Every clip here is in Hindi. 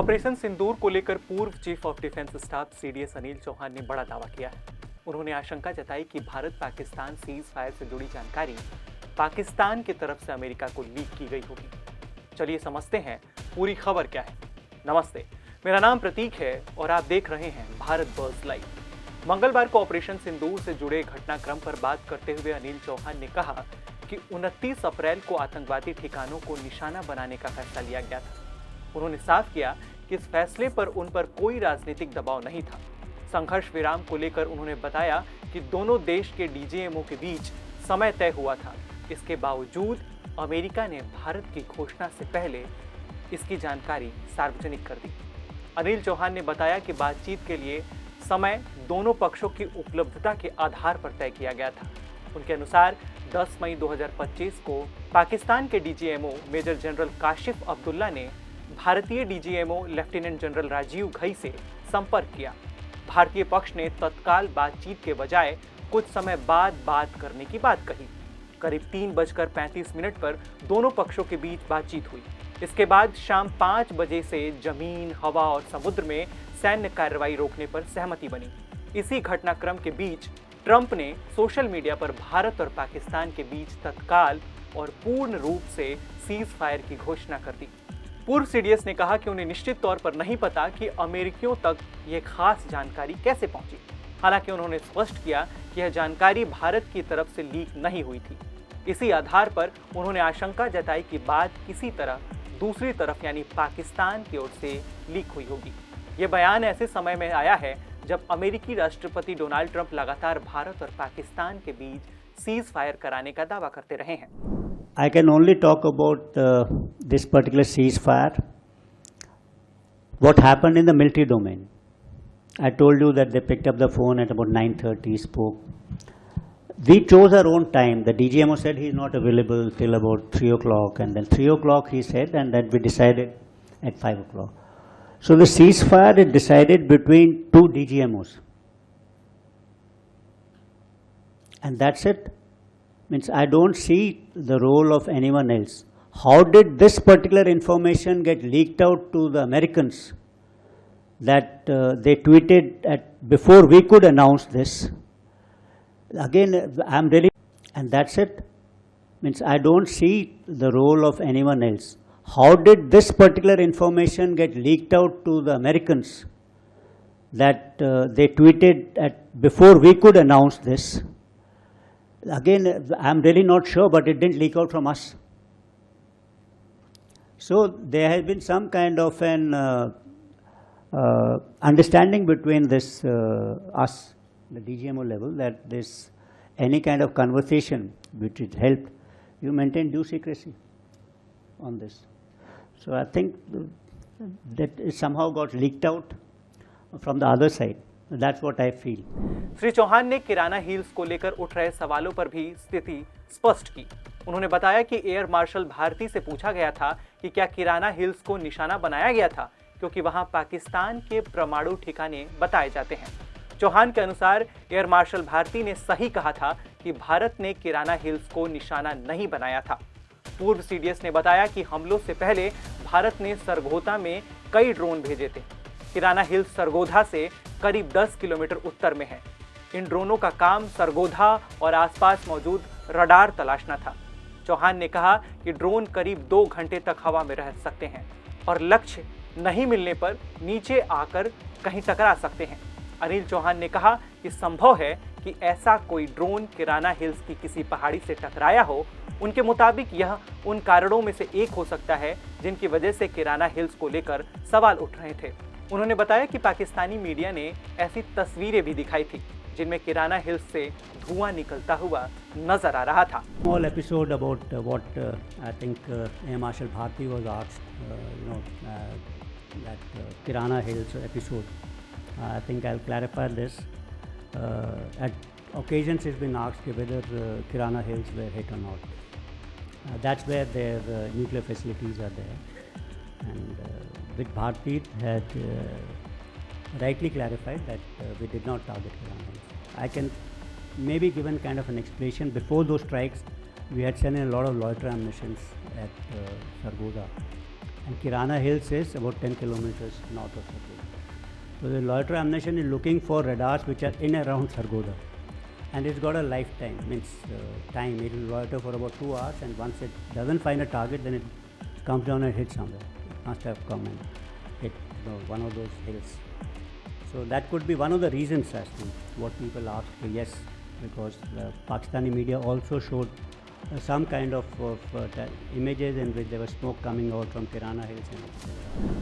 ऑपरेशन सिंदूर को लेकर पूर्व chief of defence staff CDS Anil Chauhan ने बड़ा दावा किया है। उन्होंने आशंका जताई कि भारत पाकिस्तान सीज फायर से जुड़ी जानकारी पाकिस्तान की तरफ से अमेरिका को लीक की गई होगी। चलिए समझते हैं पूरी खबर क्या है। नमस्ते, मेरा नाम प्रतीक है और आप देख रहे हैं भारत बज़ लाइव। मंगलवार को ऑपरेशन सिंदूर से जुड़े घटनाक्रम पर बात करते हुए अनिल चौहान ने कहा कि 29 अप्रैल को आतंकवादी ठिकानों को निशाना बनाने का फैसला लिया गया था। उन्होंने साफ किया कि इस फैसले पर उन पर कोई राजनीतिक दबाव नहीं था। संघर्ष विराम को लेकर उन्होंने बताया कि दोनों देश के डीजीएमओ के बीच समय तय हुआ था। इसके बावजूद अमेरिका ने भारत की घोषणा से पहले इसकी जानकारी सार्वजनिक कर दी। अनिल चौहान ने बताया कि बातचीत के लिए समय दोनों पक्षों की उपलब्धता के आधार पर तय किया गया था। उनके अनुसार 10 मई 2025 को पाकिस्तान के DGMO major general Kashif Abdullah ने भारतीय DGMO lieutenant general Rajiv Ghai से संपर्क किया। भारतीय पक्ष ने तत्काल बातचीत के बजाय कुछ समय बाद बात करने की बात कही। करीब 3:35 पर दोनों पक्षों के बीच बातचीत हुई। इसके बाद शाम 5 बजे से जमीन, हवा और समुद्र में सैन्य कार्रवाई रोकने पर सहमति बनी। इसी घटनाक्रम के बीच ट्रंप ने सोशल मीडिया पर भारत और पाकिस्तान के बीच तत्काल और पूर्ण रूप से सीज फायर की घोषणा कर दी। पूर्व सीडीएस ने कहा कि उन्हें निश्चित तौर पर नहीं पता कि अमेरिकियों तक यह खास जानकारी कैसे पहुंची। हालांकि उन्होंने स्पष्ट किया कि यह जानकारी भारत की तरफ से लीक नहीं हुई थी। इसी आधार पर उन्होंने आशंका जताई कि बात किसी तरह दूसरी तरफ यानी पाकिस्तान की ओर से लीक हुई होगी। ये बयान ऐसे समय में आया है जब अमेरिकी राष्ट्रपति डोनाल्ड ट्रंप लगातार भारत और पाकिस्तान के बीच सीज फायर कराने का दावा करते रहे हैं। I can only talk about this particular ceasefire, what happened in the military domain. I told you that they picked up the phone at about 9:30, spoke. We chose our own time. The DGMO said he's not available till about 3 o'clock, and then 3 o'clock he said, and then we decided at 5 o'clock. So the ceasefire is decided between two DGMOs. And that's it. Means I don't see the role of anyone else. How did this particular information get leaked out to the Americans that they tweeted before we could announce this? Again, I'm really, and that's it. Means I don't see the role of anyone else. How did this particular information get leaked out to the Americans that they tweeted before we could announce this? Again, I'm really not sure, but it didn't leak out from us. So there has been some kind of an understanding between this us, the DGMO level, that this any kind of conversation which is held, you maintain due secrecy on this. So I think that it somehow got leaked out from the other side. That's what I feel. Shri Chauhan ने किराना हिल्स को लेकर उठ रहे सवालों पर भी स्थिति स्पष्ट की। उन्होंने बताया कि एयर मार्शल भारती से पूछा गया था कि क्या किराना हिल्स को निशाना बनाया गया था, क्योंकि वहां पाकिस्तान के परमाणु ठिकाने बताए जाते हैं। चौहान के अनुसार एयर मार्शल भारती ने सही कहा था कि भारत ने किराना हिल्स को निशाना नहीं बनाया था। पूर्व सीडीएस ने बताया कि हमलों से पहले भारत ने सरगोधा में कई ड्रोन भेजे थे। किराना हिल्स सरगोधा से करीब 10 किलोमीटर उत्तर में है। इन ड्रोनों का काम सरगोधा और आसपास मौजूद रडार तलाशना था। चौहान ने कहा कि ड्रोन करीब 2 घंटे तक हवा में रह सकते हैं और लक्ष्य नहीं मिलने पर नीचे आकर कहीं टकरा सकते हैं। अनिल चौहान ने कहा कि संभव है कि ऐसा कोई ड्रोन किराना हिल्स की किसी पहाड़ी से टकराया हो। उनके मुताबिक यह उन कारणों में से एक हो सकता है जिनकी वजह से किराना हिल्स को लेकर सवाल उठ रहे थे। उन्होंने बताया कि पाकिस्तानी मीडिया ने ऐसी तस्वीरें भी दिखाई थी जिनमें किराना हिल्स से धुआं निकलता हुआ नजर आ रहा था। Small episode about what I think Air Marshal Bharti was asked, that Kirana Hills episode. I think I'll clarify this. At occasions it's been asked whether Kirana Hills were hit or not. That's where their nuclear facilities are there. And which Bharti had rightly clarified that we did not target Kirana Hills. I can maybe given kind of an explanation. Before those strikes, we had sent in a lot of loiter ammunitions at Sargodha, and Kirana Hills is about 10 kilometers north of Sargodha. So the loiter ammunition is looking for radars which are in and around Sargodha, and it's got a lifetime, means time. It will loiter for about 2 hours, and once it doesn't find a target, then it comes down and hits somewhere. It must have come and hit one of those hills. So that could be one of the reasons as to what people ask. Yes, because the Pakistani media also showed some kind of images in which there was smoke coming out from Kirana Hills.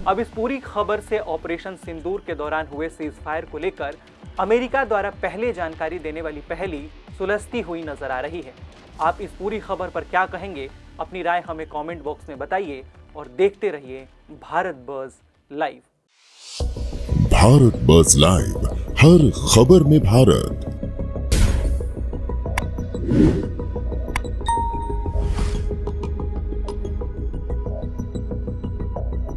अब इस पूरी खबर से ऑपरेशन सिंदूर के दौरान हुए सीज फायर को लेकर अमेरिका द्वारा पहले जानकारी देने वाली पहली सुलझती हुई नजर आ रही है। आप इस पूरी खबर पर क्या कहेंगे? अपनी राय हमें कमेंट बॉक्स में बताइए और देखते रहिए Bharat buzz live. Bharat buzz live, हर खबर में भारत।